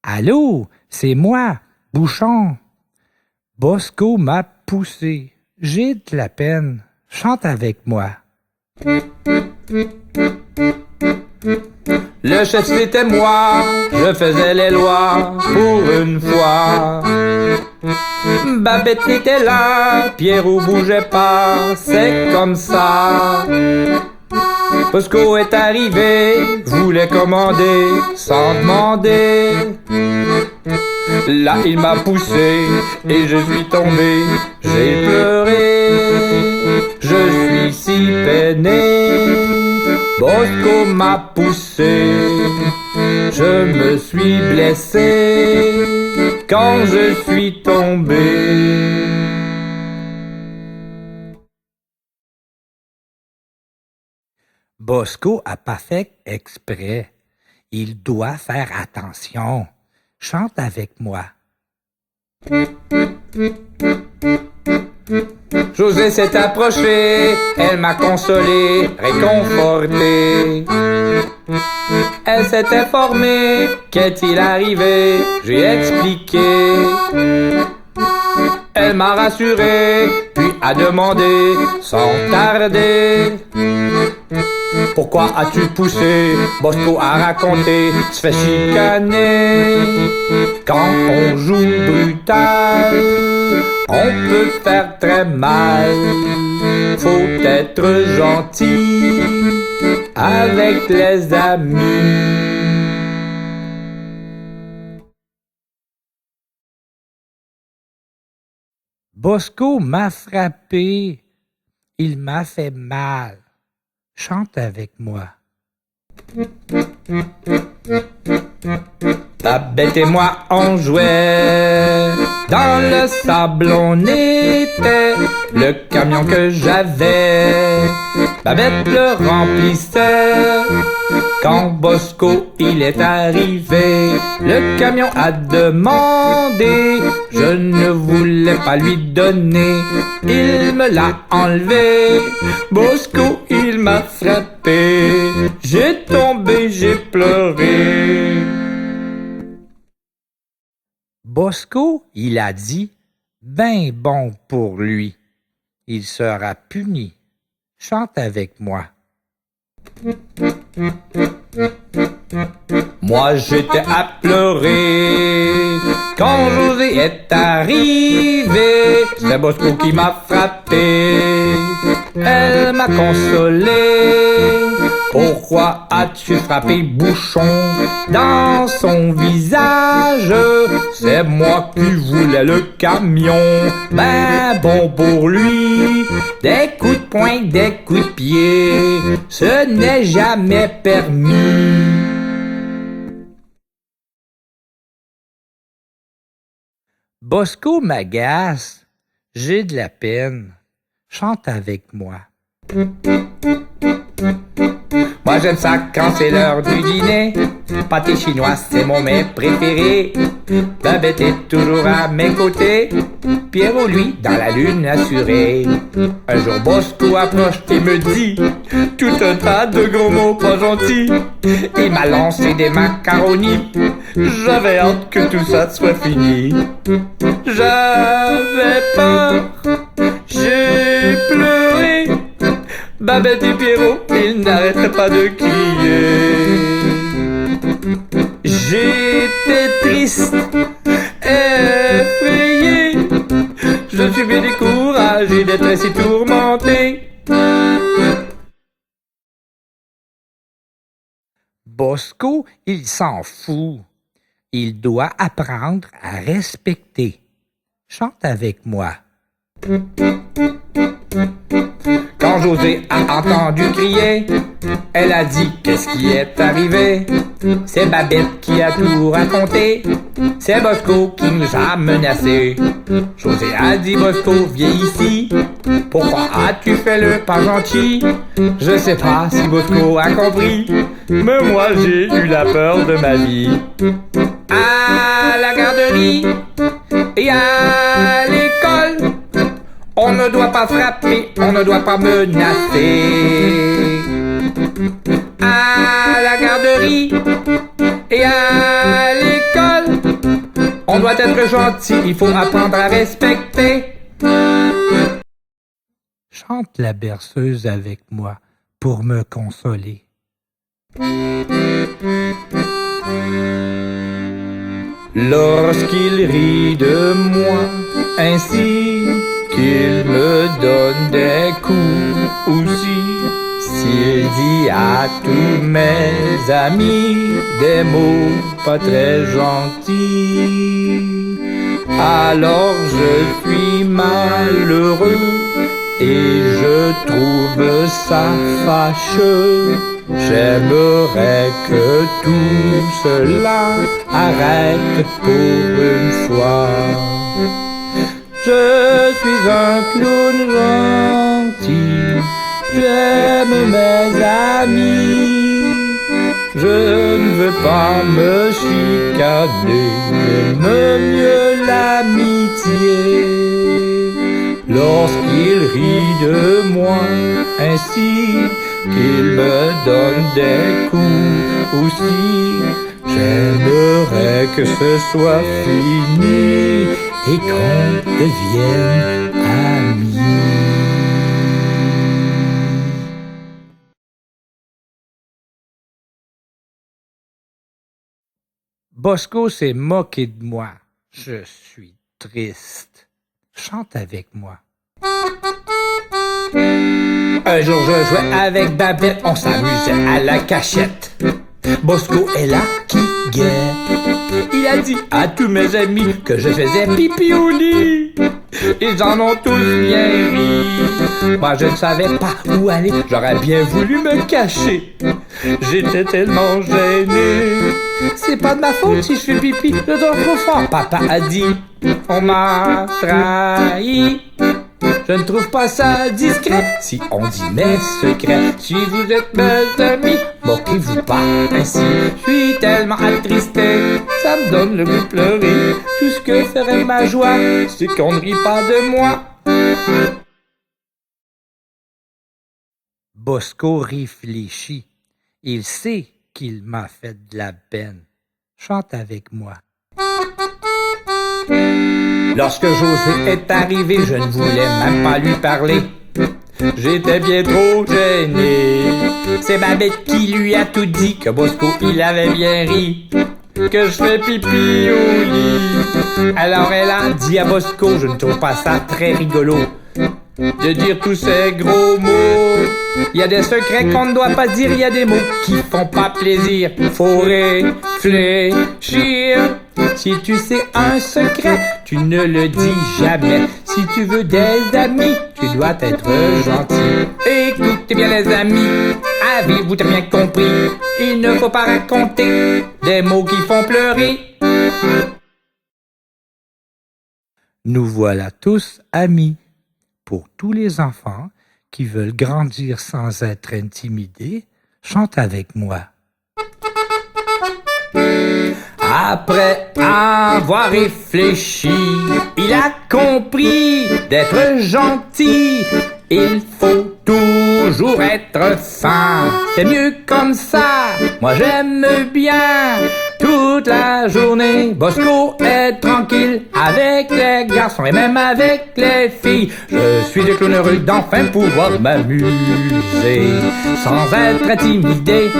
Allô, c'est moi, Bouchon. Bosco m'a poussé. J'ai de la peine. Chante avec moi. Le chef c'était moi, je faisais les lois pour une fois. Babette était là, Pierrot bougeait pas, c'est comme ça. Bosco est arrivé, voulait commander sans demander. Là il m'a poussé et je suis tombé, j'ai pleuré, je suis si peiné. Bosco m'a poussé, je me suis blessé quand je suis tombé. Bosco a pas fait exprès. Il doit faire attention. Chante avec moi. José s'est approchée, elle m'a consolé, réconforté. Elle s'est informée, qu'est-il arrivé, j'ai expliqué. Elle m'a rassuré, puis a demandé, sans tarder. Pourquoi as-tu poussé? Bosco a raconté, se fait chicaner. Quand on joue brutal, on peut faire très mal. Faut être gentil avec les amis. Bosco m'a frappé. Il m'a fait mal. Chante avec moi. Babette et moi on jouait, dans le sable on était, le camion que j'avais, Babette le remplissait. Quand Bosco il est arrivé, le camion a demandé, je ne voulais pas lui donner, il me l'a enlevé. Bosco il m'a frappé, j'ai tombé, j'ai pleuré. Bosco, il a dit, ben bon pour lui. Il sera puni. Chante avec moi. Moi j'étais à pleurer quand José est arrivé. C'est Bosco qui m'a frappé. Elle m'a consolé. Pourquoi as-tu frappé Bouchon dans son visage? C'est moi qui voulais le camion. Ben bon pour lui. Des coups de poing, des coups de pied, ce n'est jamais permis. Bosco m'agace. J'ai de la peine. Chante avec moi. Moi j'aime ça quand c'est l'heure du dîner. Pâté chinois c'est mon mets préféré. Babette est toujours à mes côtés. Pierrot lui dans la lune assurée. Un jour Bosco approche et me dit tout un tas de gros mots pas gentils. Il m'a lancé des macaronis. J'avais hâte que tout ça soit fini. J'avais peur, j'ai pleuré. Babette et Pierrot, ils n'arrêtaient pas de crier. J'étais triste, effrayé. Je suis bien découragé d'être ainsi tourmenté. Bosco, il s'en fout. Il doit apprendre à respecter. Chante avec moi. Quand José a entendu crier, elle a dit qu'est-ce qui est arrivé. C'est Babette qui a tout raconté. C'est Bosco qui nous a menacés. José a dit Bosco viens ici. Pourquoi as-tu fait le pas gentil? Je sais pas si Bosco a compris, mais moi j'ai eu la peur de ma vie. À la garderie et à l'école, on ne doit pas frapper, on ne doit pas menacer. À la garderie et à l'école, On doit être gentil, il faut apprendre à respecter. Chante la berceuse avec moi pour me consoler. Lorsqu'il rit de moi, ainsi qu'il me donne des coups aussi, s'il dit à tous mes amis des mots pas très gentils, alors je suis malheureux et je trouve ça fâcheux. J'aimerais que tout cela arrête pour une fois. Je suis un clown gentil, j'aime mes amis. Je ne veux pas me chicaner, j'aime mieux l'amitié. Lorsqu'il rit de moi ainsi qu'il me donne des coups aussi, j'aimerais que ce soit fini et qu'on devienne amis. Bosco s'est moqué de moi. Je suis triste. Chante avec moi. Un jour je jouais avec Babette, on s'amusait à la cachette. Bosco est là qui guette. Il a dit à tous mes amis que je faisais pipi au lit. Ils en ont tous bien ri. Moi je ne savais pas où aller, j'aurais bien voulu me cacher. J'étais tellement gêné. C'est pas de ma faute si je fais pipi, je dors trop fort. Papa a dit, on m'a trahi. Je ne trouve pas ça discret si on dit mes secrets. Si vous êtes mes amis, moquez-vous pas ainsi. Je suis tellement attristé, ça me donne le goût de pleurer. Tout ce que ferait ma joie, c'est qu'on ne rit pas de moi. Bosco réfléchit. Il sait qu'il m'a fait de la peine. Chante avec moi. Lorsque José est arrivé, je ne voulais même pas lui parler. J'étais bien trop gêné. C'est Babette qui lui a tout dit, que Bosco il avait bien ri, que je fais pipi au lit. Alors elle a dit à Bosco, je ne trouve pas ça très rigolo de dire tous ces gros mots. Il y a des secrets qu'on ne doit pas dire, il y a des mots qui font pas plaisir. Faut réfléchir. Si tu sais un secret, tu ne le dis jamais. Si tu veux des amis, tu dois être gentil. Écoutez bien les amis, avez-vous très bien compris? Il ne faut pas raconter des mots qui font pleurer. Nous voilà tous amis. Pour tous les enfants qui veulent grandir sans être intimidés, chante avec moi. Après avoir réfléchi, il a compris d'être gentil. Il faut toujours être fin, c'est mieux comme ça. Moi j'aime bien. Toute la journée, Bosco est tranquille avec les garçons et même avec les filles. Je suis le clown heureux d'enfin pouvoir m'amuser sans être intimidé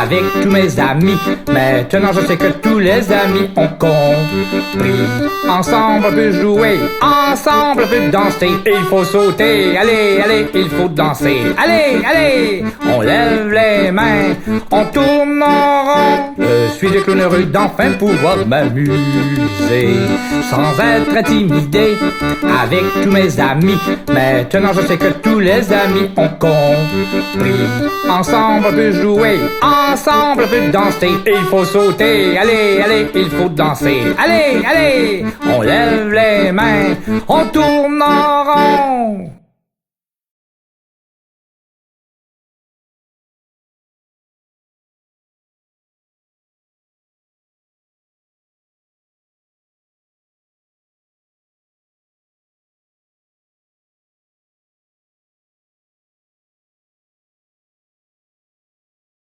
avec tous mes amis. Maintenant je sais que tous les amis ont compris. Ensemble on peut jouer, ensemble on peut danser. Il faut sauter, allez, allez, il faut danser. Allez, allez, on lève les mains, on tourne en rond. Je suis le clown heureux d'enfin pouvoir m'amuser sans être intimidé avec tous mes amis. Maintenant je sais que tous les amis ont compris. Ensemble on peut jouer, ensemble on peut danser. Il faut sauter, allez, allez, il faut danser. Allez, allez, on lève les mains, on tourne en rond.